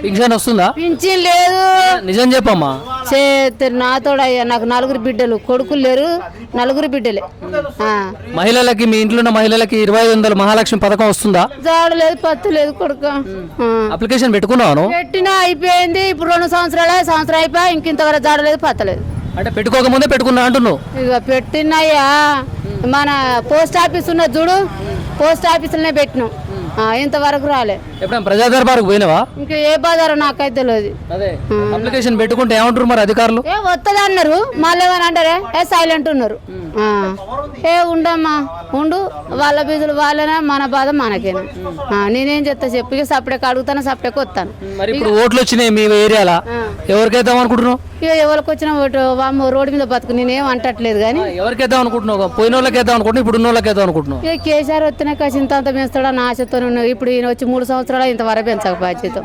Pension వస్తుందా? Pension లేదు. నిజం చెప్పమ్మా. నాతోడయ్యా నాకు 4 బిడ్డలు, కొడుకులు లేరు, 4 బిడ్డలే. మహిళలకి, మీ ఇంట్లో ఉన్న మహిళలకి 2500 మహాలక్ష్మి పథకం వస్తుందా? జాడ లేదు, పత్తు లేదు కొడుక. అప్లికేషన్ పెట్టుకున్నాను. పెట్టినా అయిపోయింది. ఇప్పుడు 2 సంవత్సరం అయిపోయా, ఇంకింతవరకు జాడ లేదు, పత్తలేదు. అంటే పెట్టుకోకముందే పెట్టుకున్నా అంటున్నావు? ఇక పెట్టినయ్యా, మన పోస్ట్ ఆఫీస్ ఉన్న చూడు, పోస్ట్ ఆఫీసులోనే పెట్టినాం. ఇంతవరకు రాలే. ఎప్పుడైనా ప్రజా దర్బార్కు పోయినావా? ఇంకా ఏ బాధారో నాకైతే తెలియదు. అప్లికేషన్ పెట్టుకుంటే ఏమంటారు మరి అధికారులు? వస్తుంది అన్నారు, మళ్ళీ ఏమని అంటారే సైలెంట్ ఉన్నారు. ఉండమ్మా ఉండు, వాళ్ళ బీజులు వాళ్ళనే, మన బాధ మనకేనా. నేనేం చెప్తా చెప్పు. ఇక సపరేట్ అడుగుతాను, సపరేట్ వస్తాను. మరి ఇప్పుడు ఓట్లు వచ్చినాయి మీ ఏరియాలో, ఎవరికైద్దాం అనుకుంటున్నావు? ఇక ఎవరికి వచ్చిన ఓటు రోడ్డు మీద బతుకు, నేనేం అంటట్లేదు. కానీ ఎవరికైద్దాం అనుకుంటున్నావు? పోయిన వాళ్ళకి వేద్దాం అనుకుంటున్నావు, ఇప్పుడు ఉన్న వాళ్ళకి వేద్దాం అనుకుంటున్నావు? ఇక కేసీఆర్ వచ్చినా కసింత అంత పెంచుతాడని ఆశతో. ఇప్పుడు ఈయన వచ్చి 3 సంవత్సరాలు ఇంతవరకు పెంచక బాధ్యత.